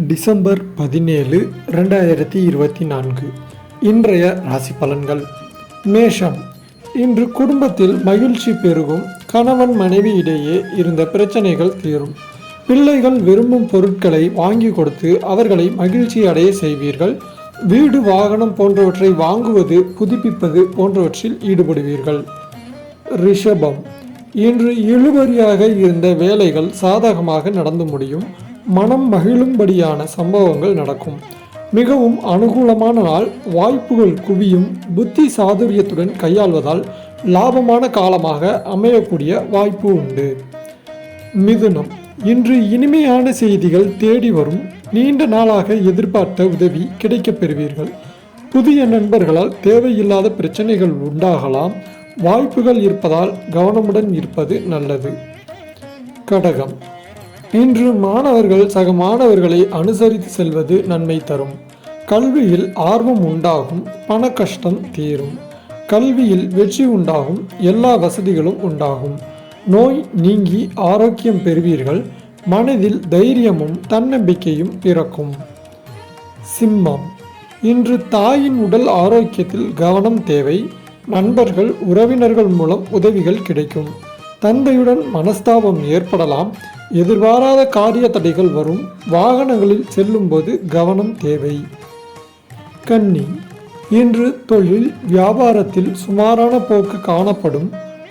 December 17, 2024 இன்றைய ராசி பலன்கள். மேஷம். இன்று குடும்பத்தில் மகிழ்ச்சி பெருகும். கணவன் மனைவி இடையே இருந்த பிரச்சனைகள் தீரும். பிள்ளைகள் விரும்பும் பொருட்களை வாங்கி கொடுத்து அவர்களை மகிழ்ச்சி அடைய செய்வீர்கள். வீடு வாகனம் போன்றவற்றை வாங்குவது புதுப்பிப்பது போன்றவற்றில் ஈடுபடுவீர்கள். ரிஷபம். இன்று இழுபறியாக இருந்த வேலைகள் சாதகமாக நடந்து முடியும். மனம் மகிழும்படியான சம்பவங்கள் நடக்கும். மிகவும் அனுகூலமான நாள். வாய்ப்புகள் குவியும். புத்தி சாதுரியத்துடன் கையாள்வதால் லாபமான காலமாக அமையக்கூடிய வாய்ப்பு உண்டு. மிதுனம். இன்று இனிமையான செய்திகள் தேடி வரும். நீண்ட நாளாக எதிர்பார்த்த உதவி கிடைக்கப் பெறுவீர்கள். புதிய நண்பர்களால் தேவையில்லாத பிரச்சனைகள் உண்டாகலாம். வாய்ப்புகள் இருப்பதால் கவனமுடன் இருப்பது நல்லது. கடகம். இன்று மாணவர்கள் சக மாணவர்களை அனுசரித்து செல்வது நன்மை தரும். கல்வியில் ஆர்வம் உண்டாகும். பண கஷ்டம் தீரும். கல்வியில் வெற்றி உண்டாகும். எல்லா வசதிகளும் உண்டாகும். நோய் நீங்கி ஆரோக்கியம் பெறுவீர்கள். மனதில் தைரியமும் தன்னம்பிக்கையும் பிறக்கும். சிம்மம். இன்று தாயின் உடல் ஆரோக்கியத்தில் கவனம் தேவை. நண்பர்கள் உறவினர்கள் மூலம் உதவிகள் கிடைக்கும். தந்தையுடன் மனஸ்தாபம் ஏற்படலாம். எதிர்பாராத காரிய தடைகள் வரும். வாகனங்களில் செல்லும்போது கவனம் தேவை. கன்னி. இன்று தொழில் வியாபாரத்தில் சுமாரான போக்கு காணப்படும்.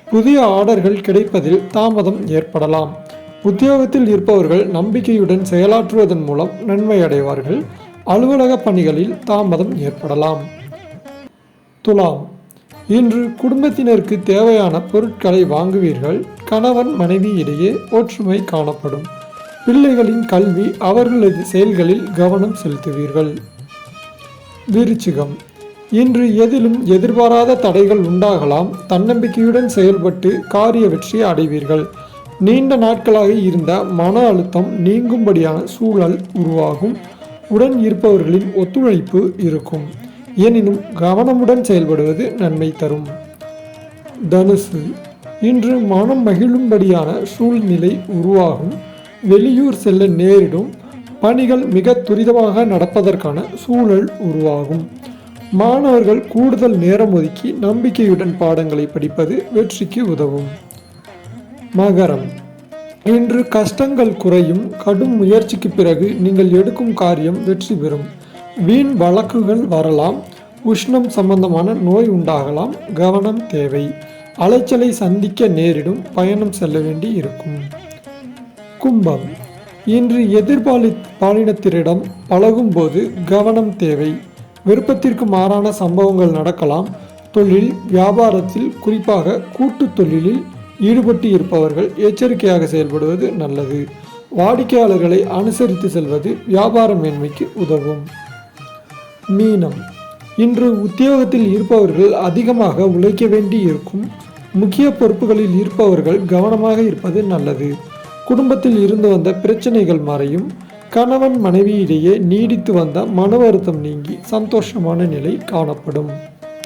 புதிய ஆர்டர்கள் கிடைப்பதில் தாமதம் ஏற்படலாம். உத்தியோகத்தில் இருப்பவர்கள் நம்பிக்கையுடன் செயலாற்றுவதன் மூலம் நன்மை அடைவார்கள். அலுவலக பணிகளில் தாமதம் ஏற்படலாம். துலாம். இன்று குடும்பத்தினருக்கு தேவையான பொருட்களை வாங்குவீர்கள். கணவன் மனைவி இடையே ஒற்றுமை காணப்படும். பிள்ளைகளின் கல்வி அவர்களது செயல்களில் கவனம் செலுத்துவீர்கள். விருச்சிகம். இன்று எதிலும் எதிர்பாராத தடைகள் உண்டாகலாம். தன்னம்பிக்கையுடன் செயல்பட்டு காரிய வெற்றி அடைவீர்கள். நீண்ட நாட்களாக இருந்த மன அழுத்தம் நீங்கும்படியான சூழல் உருவாகும். உடன் இருப்பவர்களின் ஒத்துழைப்பு இருக்கும். எனினும் கவனமுடன் செயல்படுவது நன்மை தரும். தனுசு. இன்று மனம் மகிழும்படியான சூழ்நிலை உருவாகும். வெளியூர் செல்ல நேரிடும். பணிகள் மிக துரிதமாக நடப்பதற்கான சூழல் உருவாகும். மாணவர்கள் கூடுதல் நேரம் ஒதுக்கி நம்பிக்கையுடன் பாடங்களை படிப்பது வெற்றிக்கு உதவும். மகரம். இன்று கஷ்டங்கள் குறையும். கடும் முயற்சிக்கு பிறகு நீங்கள் எடுக்கும் காரியம் வெற்றி பெறும். வீண் வழக்குகள் வரலாம். உஷ்ணம் சம்பந்தமான நோய் உண்டாகலாம். கவனம் தேவை. அலைச்சலை சந்திக்க நேரிடும். பயணம் செல்ல வேண்டி இருக்கும். கும்பம். இன்று பாலினத்தினரிடம் பழகும்போது கவனம் தேவை. விருப்பத்திற்கு மாறான சம்பவங்கள் நடக்கலாம். தொழில் வியாபாரத்தில் குறிப்பாக கூட்டு தொழிலில் ஈடுபட்டு இருப்பவர்கள் எச்சரிக்கையாக செயல்படுவது நல்லது. வாடிக்கையாளர்களை அனுசரித்து செல்வது வியாபார மேன்மைக்கு உதவும். மீனம். இன்று உத்தியோகத்தில் இருப்பவர்கள் அதிகமாக உழைக்க வேண்டி இருக்கும். முக்கிய பொறுப்புகளில் இருப்பவர்கள் கவனமாக இருப்பது நல்லது. குடும்பத்தில் இருந்து வந்த பிரச்சனைகள் மறையும். கணவன் மனைவி இடையே நீடித்து வந்த மன வருத்தம் நீங்கி சந்தோஷமான நிலை காணப்படும்.